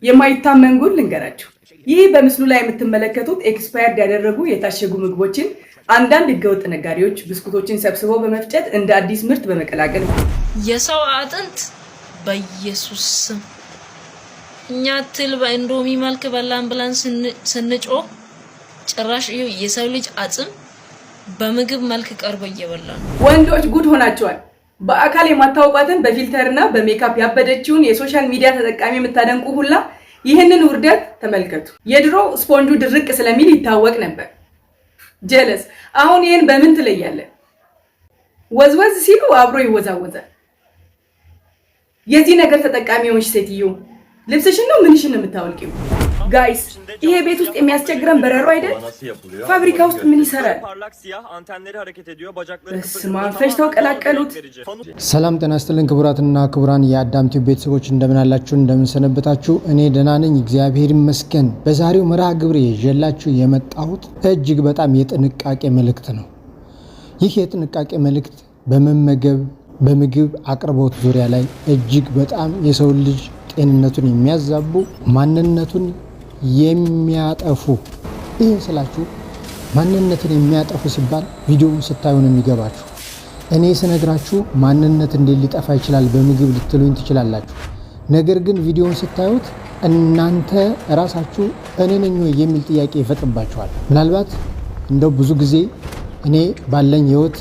የማይታመን ጉድ ልንገራችሁ። ይህ በምስሉ ላይ የምትመለከቱት ኤክስፓየርድ ያደረጉ የታሸጉ ምግቦችን አንዳንድ ህገወጥ ነጋዴዎች ብስኩቶችን ሰብስበው በመፍጨት እንደ አዲስ ምርት በመቀላቀል የሰው አጥንት በኢየሱስ ስም እኛ ትል በእንዶሚ መልክ በላን ብለን ስንጮህ ጭራሽ የሰው ልጅ አጽም በምግብ መልክ ቀርቦ እየበላን። ወንዶች ጉድ ሆናቸዋል። በአካል የማታውቋትን በፊልተርና በሜካፕ ያበደችውን የሶሻል ሚዲያ ተጠቃሚ የምታደንቁ ሁላ ይህንን ውርደት ተመልከቱ። የድሮ ስፖንጁ ድርቅ ስለሚል ይታወቅ ነበር። ጀለስ አሁን ይህን በምን ትለያለ? ወዝወዝ ሲሉ አብሮ ይወዛወዛል። የዚህ ነገር ተጠቃሚዎች ሴትዮ ልብስሽን ነው ምንሽን ነው የምታወልቂው? ጋይስ ይሄ ቤት ውስጥ የሚያስቸግረን በረሮ አይደል? ፋብሪካ ውስጥ ምን ይሰራል? ፈጭተው ቀላቀሉት። ሰላም ጤና ይስጥልን ክቡራትና ክቡራን የአዳም ቲዩብ ቤተሰቦች እንደምን አላችሁ? እንደምን ሰነበታችሁ? እኔ ደህና ነኝ እግዚአብሔር ይመስገን። በዛሬው መርሃ ግብሬ ይዤላችሁ የመጣሁት እጅግ በጣም የጥንቃቄ መልእክት ነው። ይህ የጥንቃቄ መልእክት በምግብ አቅርቦት ዙሪያ ላይ እጅግ በጣም የሰው ልጅ ጤንነቱን የሚያዛቡ ማንነቱን የሚያጠፉ ይህን ስላችሁ ማንነትን የሚያጠፉ ሲባል ቪዲዮውን ስታዩ ነው የሚገባችሁ። እኔ ስነግራችሁ ማንነት እንዴት ሊጠፋ ይችላል በምግብ ልትሉኝ ትችላላችሁ። ነገር ግን ቪዲዮውን ስታዩት እናንተ ራሳችሁ እኔ ነኝ ወይ የሚል ጥያቄ ይፈጥርባችኋል። ምናልባት እንደው ብዙ ጊዜ እኔ ባለኝ ህይወት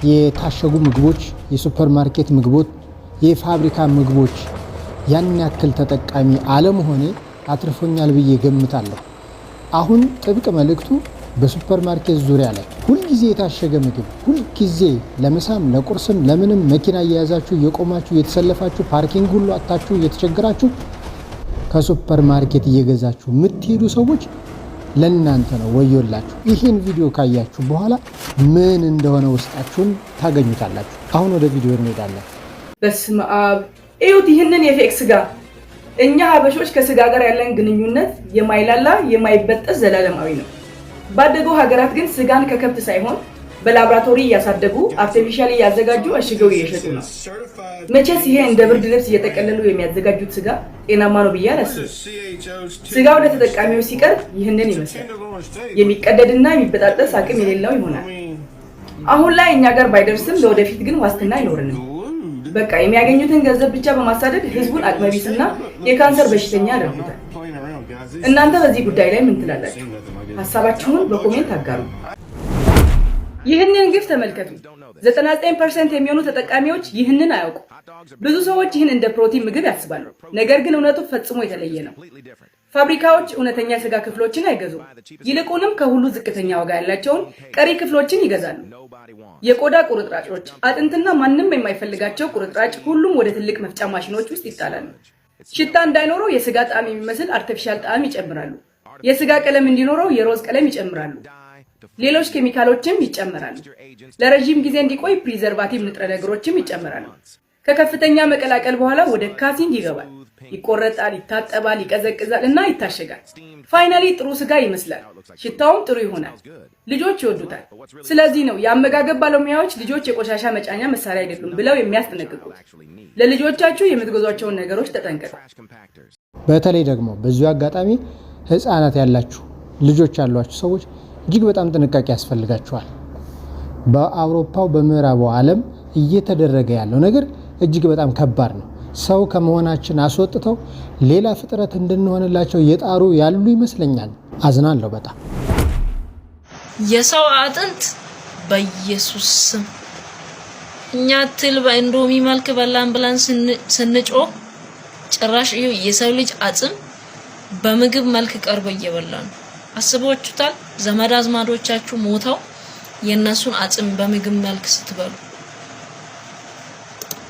የታሸጉ ምግቦች፣ የሱፐር ማርኬት ምግቦች፣ የፋብሪካ ምግቦች ያን ያክል ተጠቃሚ አለመሆኔ አትርፎኛል ብዬ ገምታለሁ። አሁን ጥብቅ መልእክቱ በሱፐር ማርኬት ዙሪያ ላይ ሁልጊዜ የታሸገ ምግብ ሁልጊዜ ለምሳም ለቁርስም ለምንም መኪና እየያዛችሁ እየቆማችሁ እየተሰለፋችሁ ፓርኪንግ ሁሉ አጣችሁ እየተቸገራችሁ ከሱፐር ማርኬት እየገዛችሁ የምትሄዱ ሰዎች ለእናንተ ነው ወዮላችሁ። ይህን ቪዲዮ ካያችሁ በኋላ ምን እንደሆነ ውስጣችሁን ታገኙታላችሁ። አሁን ወደ ቪዲዮ እንሄዳለን። በስመ አብ እዩት ይህንን የፌክ ስጋ። እኛ ሀበሾች ከስጋ ጋር ያለን ግንኙነት የማይላላ የማይበጠስ ዘላለማዊ ነው። ባደጉ ሀገራት ግን ስጋን ከከብት ሳይሆን በላብራቶሪ እያሳደጉ አርቲፊሻሊ እያዘጋጁ አሽገው እየሸጡ ነው። መቼስ ይሄ እንደ ብርድ ልብስ እየጠቀለሉ የሚያዘጋጁት ስጋ ጤናማ ነው ብዬ አላስብም። ስጋው ለተጠቃሚዎች ሲቀርብ ይህንን ይመስላል። የሚቀደድና የሚበጣጠስ አቅም የሌለው ይሆናል። አሁን ላይ እኛ ጋር ባይደርስም ለወደፊት ግን ዋስትና አይኖርንም። በቃ የሚያገኙትን ገንዘብ ብቻ በማሳደድ ህዝቡን አቅመቢስና የካንሰር በሽተኛ ያደርጉታል። እናንተ በዚህ ጉዳይ ላይ ምን ትላላችሁ? ሐሳባችሁን በኮሜንት አጋሩ። ይህንን ግፍ ተመልከቱ። 99% የሚሆኑ ተጠቃሚዎች ይህንን አያውቁ። ብዙ ሰዎች ይህን እንደ ፕሮቲን ምግብ ያስባሉ። ነገር ግን እውነቱ ፈጽሞ የተለየ ነው። ፋብሪካዎች እውነተኛ ስጋ ክፍሎችን አይገዙም። ይልቁንም ከሁሉ ዝቅተኛ ዋጋ ያላቸውን ቀሪ ክፍሎችን ይገዛሉ። የቆዳ ቁርጥራጮች፣ አጥንትና ማንም የማይፈልጋቸው ቁርጥራጭ ሁሉም ወደ ትልቅ መፍጫ ማሽኖች ውስጥ ይጣላሉ። ሽታ እንዳይኖረው የስጋ ጣዕም የሚመስል አርቲፊሻል ጣዕም ይጨምራሉ። የስጋ ቀለም እንዲኖረው የሮዝ ቀለም ይጨምራሉ። ሌሎች ኬሚካሎችም ይጨምራሉ። ለረጅም ጊዜ እንዲቆይ ፕሪዘርቫቲቭ ንጥረ ነገሮችም ይጨምራሉ። ከከፍተኛ መቀላቀል በኋላ ወደ ካሲንግ ይገባል። ይቆረጣል፣ ይታጠባል፣ ይቀዘቅዛል እና ይታሸጋል። ፋይናሊ ጥሩ ስጋ ይመስላል። ሽታውም ጥሩ ይሆናል። ልጆች ይወዱታል። ስለዚህ ነው የአመጋገብ ባለሙያዎች ልጆች የቆሻሻ መጫኛ መሳሪያ አይደሉም ብለው የሚያስጠነቅቁት። ለልጆቻችሁ የምትገዟቸውን ነገሮች ተጠንቀቁ። በተለይ ደግሞ በዚሁ አጋጣሚ ህፃናት ያላችሁ ልጆች ያሏችሁ ሰዎች እጅግ በጣም ጥንቃቄ ያስፈልጋችኋል። በአውሮፓው በምዕራቡ ዓለም እየተደረገ ያለው ነገር እጅግ በጣም ከባድ ነው። ሰው ከመሆናችን አስወጥተው ሌላ ፍጥረት እንድንሆንላቸው እየጣሩ ያሉ ይመስለኛል። አዝናለሁ በጣም። የሰው አጥንት በኢየሱስ ስም እኛ ትል በእንዶሚ መልክ በላን ብለን ስንጮህ ጭራሽ የሰው ልጅ አጽም በምግብ መልክ ቀርቦ እየበላን። አስባችሁታል? ዘመድ አዝማዶቻችሁ ሞተው የነሱን አጽም በምግብ መልክ ስትበሉ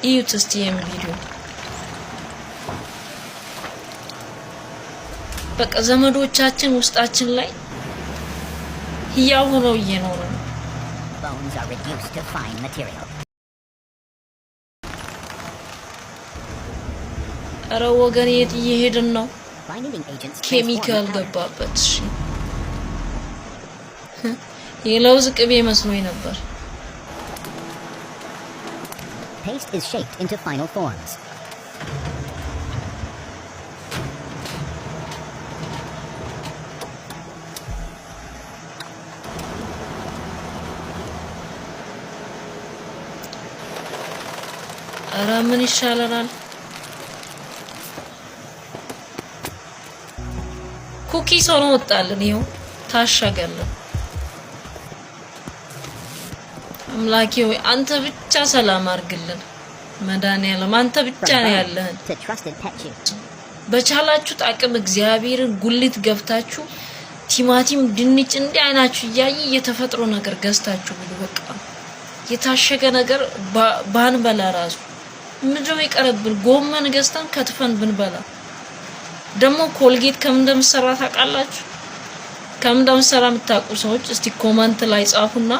እዩት እስቲ ይሄን ቪዲዮ። በቃ ዘመዶቻችን ውስጣችን ላይ ህያው ሆነው እየኖሩ ነው። ኧረ ወገን የት እየሄድን ነው? ኬሚካል ገባበት። እሺ የለውዝ ቅቤ መስሎኝ ነበር። Paste is shaped into final forms. ኧረ ምን ይሻለናል? ኩኪስ ሆኖ ወጣልን። ይኸው ታሸገልን። አምላኬ ሆይ አንተ ብቻ ሰላም አድርግልን። መድኃኒዓለም አንተ ብቻ ነው ያለህን። በቻላችሁት አቅም እግዚአብሔርን ጉሊት ገብታችሁ ቲማቲም፣ ድንች እንዲህ አይናችሁ እያየ የተፈጥሮ ነገር ገዝታችሁ ብሉ። በቃ የታሸገ ነገር ባንበላ ራሱ ምንድነው ይቀርብን? ጎመን ገዝተን ከትፈን ብንበላ። ደግሞ ኮልጌት ከምን እንደምሰራ ታውቃላችሁ? ከምን እንደምሰራ የምታውቁ ሰዎች እስቲ ኮመንት ላይ ጻፉና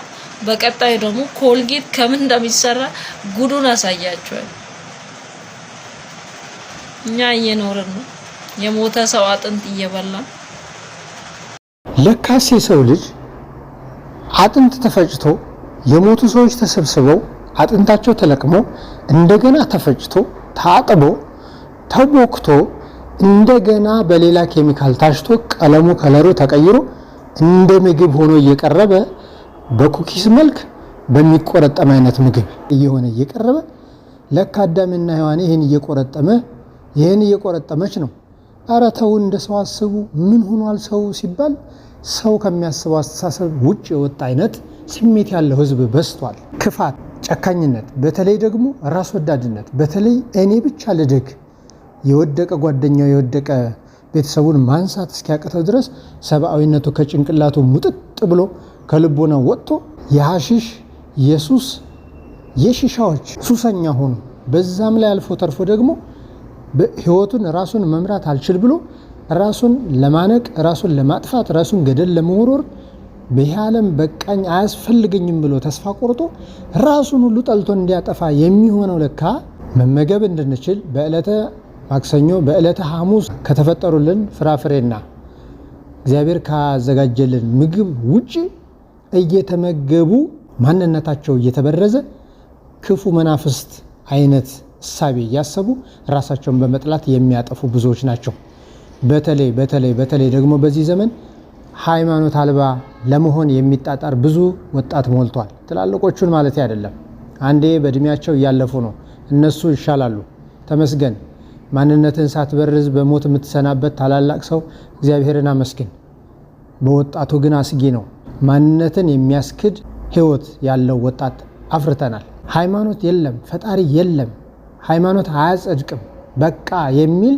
በቀጣይ ደግሞ ኮልጌት ከምን እንደሚሰራ ጉዱን አሳያችኋል። እኛ እየኖርን ነው የሞተ ሰው አጥንት እየበላን። ለካስ የሰው ልጅ አጥንት ተፈጭቶ የሞቱ ሰዎች ተሰብስበው አጥንታቸው ተለቅሞ እንደገና ተፈጭቶ ታጥቦ ተቦክቶ እንደገና በሌላ ኬሚካል ታሽቶ ቀለሙ ከለሩ ተቀይሮ እንደ ምግብ ሆኖ እየቀረበ በኩኪስ መልክ በሚቆረጠም አይነት ምግብ እየሆነ እየቀረበ ለካ አዳምና ሔዋን ይሄን እየቆረጠመች ነው። ኧረ ተው እንደ ሰው አስቡ። ምን ሆኗል ሰው ሲባል ሰው ከሚያስበው አስተሳሰብ ውጭ የወጣ አይነት ስሜት ያለው ህዝብ በዝቷል። ክፋት፣ ጨካኝነት፣ በተለይ ደግሞ ራስ ወዳድነት፣ በተለይ እኔ ብቻ ልደግ፣ የወደቀ ጓደኛው የወደቀ ቤተሰቡን ማንሳት እስኪያቅተው ድረስ ሰብአዊነቱ ከጭንቅላቱ ሙጥጥ ብሎ ከልቦና ወጥቶ የሐሺሽ የሱስ የሺሻዎች ሱሰኛ ሆኖ በዛም ላይ አልፎ ተርፎ ደግሞ ህይወቱን ራሱን መምራት አልችል ብሎ ራሱን ለማነቅ ራሱን ለማጥፋት ራሱን ገደል ለመወርወር በዓለም በቃኝ አያስፈልገኝም ብሎ ተስፋ ቆርጦ ራሱን ሁሉ ጠልቶ እንዲያጠፋ የሚሆነው ለካ መመገብ እንድንችል በዕለተ ማክሰኞ በዕለተ ሐሙስ ከተፈጠሩልን ፍራፍሬና እግዚአብሔር ካዘጋጀልን ምግብ ውጪ እየተመገቡ ማንነታቸው እየተበረዘ ክፉ መናፍስት አይነት እሳቤ እያሰቡ ራሳቸውን በመጥላት የሚያጠፉ ብዙዎች ናቸው። በተለይ ደግሞ በዚህ ዘመን ሃይማኖት አልባ ለመሆን የሚጣጣር ብዙ ወጣት ሞልቷል። ትላልቆቹን ማለት አይደለም። አንዴ በእድሜያቸው እያለፉ ነው። እነሱ ይሻላሉ። ተመስገን። ማንነትን ሳትበርዝ በሞት የምትሰናበት ታላላቅ ሰው እግዚአብሔርን አመስግን። በወጣቱ ግን አስጊ ነው። ማንነትን የሚያስክድ ህይወት ያለው ወጣት አፍርተናል። ሃይማኖት የለም፣ ፈጣሪ የለም፣ ሃይማኖት አያጸድቅም በቃ የሚል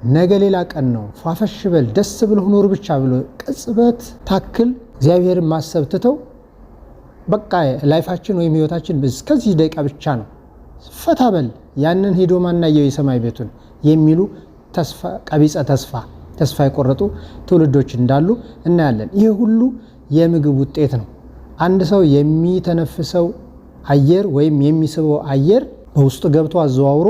ነገ ሌላ ቀን ነው፣ ፏፈሽ በል ደስ ብሎ ኑር ብቻ ብሎ ቅጽበት ታክል እግዚአብሔርን ማሰብ ትተው በቃ ላይፋችን ወይም ህይወታችን እስከዚህ ደቂቃ ብቻ ነው፣ ፈታ በል ያንን ሄዶ ማናየው የሰማይ ቤቱን የሚሉ ቀቢጸ ተስፋ የቆረጡ ትውልዶች እንዳሉ እናያለን። ይሄ ሁሉ የምግብ ውጤት ነው። አንድ ሰው የሚተነፍሰው አየር ወይም የሚስበው አየር በውስጡ ገብቶ አዘዋውሮ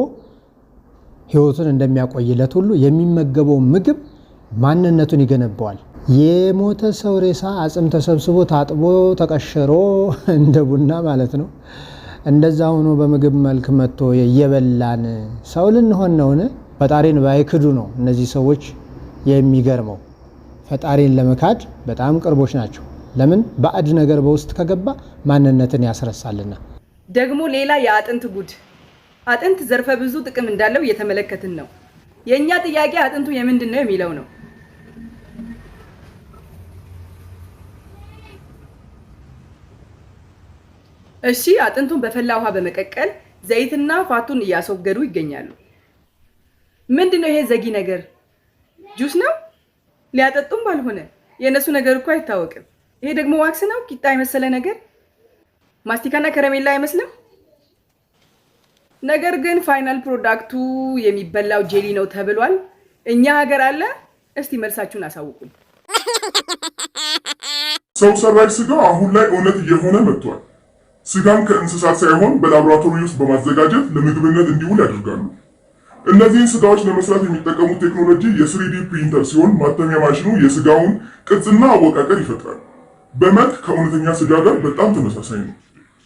ህይወቱን እንደሚያቆይለት ሁሉ የሚመገበው ምግብ ማንነቱን ይገነባዋል። የሞተ ሰው ሬሳ አጽም ተሰብስቦ ታጥቦ ተቀሽሮ እንደ ቡና ማለት ነው። እንደዛ ሆኖ በምግብ መልክ መጥቶ እየበላን ሰው ልንሆን ነውን? ፈጣሪን ባይክዱ ነው እነዚህ ሰዎች የሚገርመው። ፈጣሪን ለመካድ በጣም ቅርቦች ናቸው። ለምን? ባዕድ ነገር በውስጥ ከገባ ማንነትን ያስረሳልና። ደግሞ ሌላ የአጥንት ጉድ። አጥንት ዘርፈ ብዙ ጥቅም እንዳለው እየተመለከትን ነው። የኛ ጥያቄ አጥንቱ የምንድን ነው የሚለው ነው። እሺ፣ አጥንቱን በፈላ ውሃ በመቀቀል ዘይትና ፋቱን እያስወገዱ ይገኛሉ። ምንድነው ይሄ ዘጊ ነገር? ጁስ ነው? ሊያጠጡም ባልሆነ የነሱ ነገር እኮ አይታወቅም። ይሄ ደግሞ ዋክስ ነው? ቂጣ የመሰለ ነገር፣ ማስቲካና ከረሜላ አይመስልም? ነገር ግን ፋይናል ፕሮዳክቱ የሚበላው ጄሊ ነው ተብሏል። እኛ ሀገር አለ? እስቲ መልሳችሁን አሳውቁኝ። ሰው ሰራሽ ስጋ አሁን ላይ እውነት እየሆነ መጥቷል። ስጋን ከእንስሳት ሳይሆን በላቦራቶሪ ውስጥ በማዘጋጀት ለምግብነት እንዲውል ያደርጋሉ። እነዚህን ስጋዎች ለመስራት የሚጠቀሙት ቴክኖሎጂ የ3D ፕሪንተር ሲሆን ማተሚያ ማሽኑ የስጋውን ቅርጽና አወቃቀር ይፈጥራል። በመልክ ከእውነተኛ ስጋ ጋር በጣም ተመሳሳይ ነው።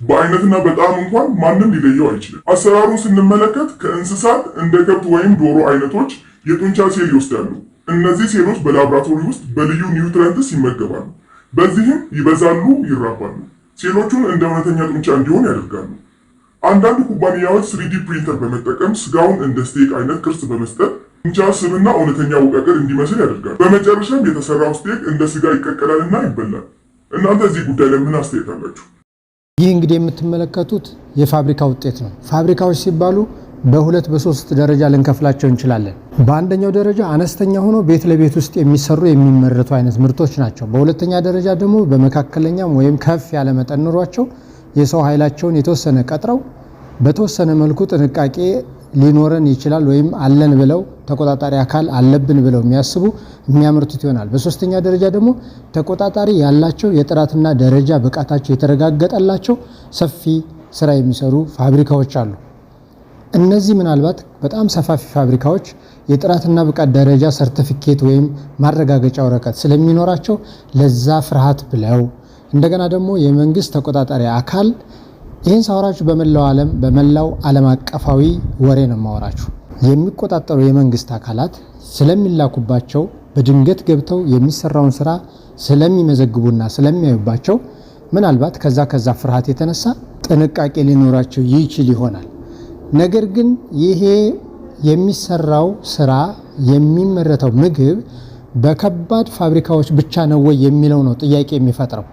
በአይነትና በጣም እንኳን ማንም ሊለየው አይችልም። አሰራሩን ስንመለከት ከእንስሳት እንደ ከብት ወይም ዶሮ አይነቶች የጡንቻ ሴል ይወስዳሉ። እነዚህ ሴሎች በላቦራቶሪ ውስጥ በልዩ ኒውትሪየንትስ ይመገባሉ። በዚህም ይበዛሉ፣ ይራባሉ። ሴሎቹን እንደ እውነተኛ ጡንቻ እንዲሆን ያደርጋሉ። አንዳንድ ኩባንያዎች 3D ፕሪንተር በመጠቀም ስጋውን እንደ ስቴክ አይነት ቅርጽ በመስጠት ብቻ ስብና እውነተኛ ውቀቅር እንዲመስል ያደርጋል። በመጨረሻም የተሰራው ስቴክ እንደ ስጋ ይቀቀላልና ይበላል። እናንተ እዚህ ጉዳይ ላይ ምን አስተያየት አላችሁ? ይህ እንግዲህ የምትመለከቱት የፋብሪካ ውጤት ነው። ፋብሪካዎች ሲባሉ በሁለት በሶስት ደረጃ ልንከፍላቸው እንችላለን። በአንደኛው ደረጃ አነስተኛ ሆኖ ቤት ለቤት ውስጥ የሚሰሩ የሚመረቱ አይነት ምርቶች ናቸው። በሁለተኛ ደረጃ ደግሞ በመካከለኛም ወይም ከፍ ያለ መጠን ኑሯቸው የሰው ኃይላቸውን የተወሰነ ቀጥረው በተወሰነ መልኩ ጥንቃቄ ሊኖረን ይችላል ወይም አለን ብለው ተቆጣጣሪ አካል አለብን ብለው የሚያስቡ የሚያመርቱት ይሆናል። በሶስተኛ ደረጃ ደግሞ ተቆጣጣሪ ያላቸው የጥራትና ደረጃ ብቃታቸው የተረጋገጠላቸው ሰፊ ስራ የሚሰሩ ፋብሪካዎች አሉ። እነዚህ ምናልባት በጣም ሰፋፊ ፋብሪካዎች የጥራትና ብቃት ደረጃ ሰርቲፊኬት ወይም ማረጋገጫ ወረቀት ስለሚኖራቸው ለዛ ፍርሃት ብለው እንደገና ደግሞ የመንግስት ተቆጣጣሪ አካል ይህን ሳወራችሁ በመላው ዓለም አቀፋዊ ወሬ ነው ማወራችሁ። የሚቆጣጠሩ የመንግስት አካላት ስለሚላኩባቸው በድንገት ገብተው የሚሰራውን ስራ ስለሚመዘግቡና ስለሚያዩባቸው ምናልባት ከዛ ፍርሃት የተነሳ ጥንቃቄ ሊኖራቸው ይችል ይሆናል። ነገር ግን ይሄ የሚሰራው ስራ የሚመረተው ምግብ በከባድ ፋብሪካዎች ብቻ ነው ወይ የሚለው ነው ጥያቄ የሚፈጥረው።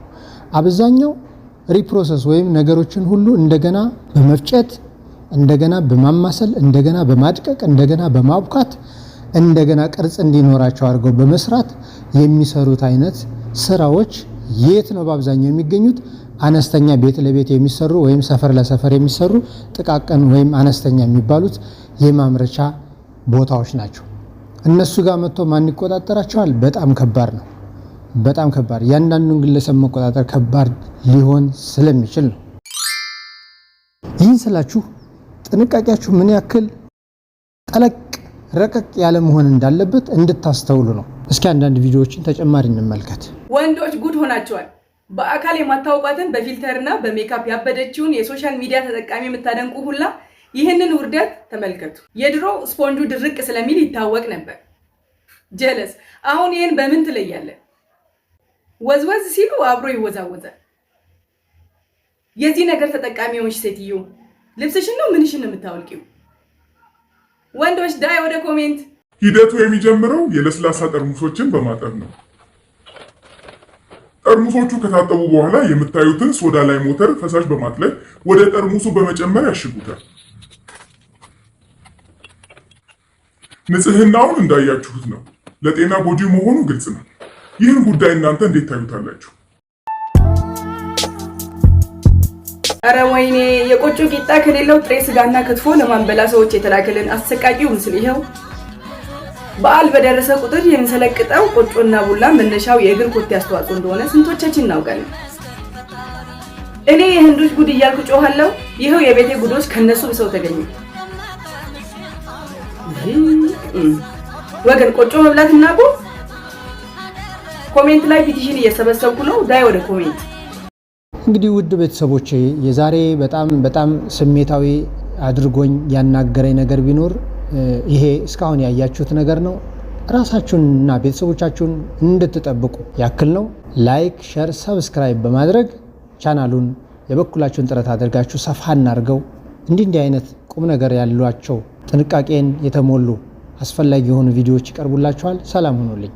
አብዛኛው ሪፕሮሰስ ወይም ነገሮችን ሁሉ እንደገና በመፍጨት እንደገና በማማሰል እንደገና በማድቀቅ እንደገና በማብኳት እንደገና ቅርጽ እንዲኖራቸው አድርገው በመስራት የሚሰሩት አይነት ስራዎች የት ነው በአብዛኛው የሚገኙት? አነስተኛ ቤት ለቤት የሚሰሩ ወይም ሰፈር ለሰፈር የሚሰሩ ጥቃቅን ወይም አነስተኛ የሚባሉት የማምረቻ ቦታዎች ናቸው። እነሱ ጋር መጥቶ ማን ይቆጣጠራቸዋል? በጣም ከባድ ነው። በጣም ከባድ፣ ያንዳንዱን ግለሰብ መቆጣጠር ከባድ ሊሆን ስለሚችል ነው። ይህን ስላችሁ ጥንቃቄያችሁ ምን ያክል ጠለቅ ረቀቅ ያለ መሆን እንዳለበት እንድታስተውሉ ነው። እስኪ አንዳንድ ቪዲዮዎችን ተጨማሪ እንመልከት። ወንዶች ጉድ ሆናቸዋል። በአካል የማታውቋትን በፊልተርና በሜካፕ ያበደችውን የሶሻል ሚዲያ ተጠቃሚ የምታደንቁ ሁላ ይህንን ውርደት ተመልከቱ። የድሮ ስፖንጁ ድርቅ ስለሚል ይታወቅ ነበር። ጀለስ አሁን ይህን በምን ትለያለን? ወዝወዝ ሲሉ አብሮ ይወዛወዛል። የዚህ ነገር ተጠቃሚዎች ሴትዮ ልብስሽን ነው ምንሽን ነው የምታወልቂው? ወንዶች ዳይ ወደ ኮሜንት። ሂደቱ የሚጀምረው የለስላሳ ጠርሙሶችን በማጠብ ነው። ጠርሙሶቹ ከታጠቡ በኋላ የምታዩትን ሶዳ ላይ ሞተር ፈሳሽ በማጥለቅ ወደ ጠርሙሱ በመጨመር ያሽጉታል። ንጽህናውን እንዳያችሁት ነው። ለጤና ጎጂ መሆኑ ግልጽ ነው። ይህን ጉዳይ እናንተ እንዴት ታዩታላችሁ? አረ ወይኔ! የቆጮ ቂጣ ከሌለው ጥሬ ስጋና ክትፎ ለማንበላ ሰዎች የተላከልን አሰቃቂው ምስል ይኸው። በዓል በደረሰ ቁጥር የምንሰለቅጠው ቆጮና ቡላ መነሻው የእግር ኮቴ አስተዋጽኦ እንደሆነ ስንቶቻችን እናውቃለን? እኔ የህንዶች ጉድ እያልኩ ጮሃለሁ። ይኸው የቤቴ ጉዶች ከነሱ ብሰው ተገኙ። ወገን ቆጮ መብላት እናቆ። ኮሜንት ላይ ፒቲሽን እየሰበሰብኩ ነው። ዳይ ወደ ኮሜንት። እንግዲህ ውድ ቤተሰቦቼ የዛሬ በጣም ስሜታዊ አድርጎኝ ያናገረኝ ነገር ቢኖር ይሄ እስካሁን ያያችሁት ነገር ነው። ራሳችሁንና ቤተሰቦቻችሁን እንድትጠብቁ ያክል ነው። ላይክ፣ ሼር፣ ሰብስክራይብ በማድረግ ቻናሉን የበኩላችሁን ጥረት አድርጋችሁ ሰፋ እናርገው። እንዲህ አይነት ቁም ነገር ያሏቸው ጥንቃቄን የተሞሉ አስፈላጊ የሆኑ ቪዲዮዎች ይቀርቡላችኋል። ሰላም ሁኑልኝ።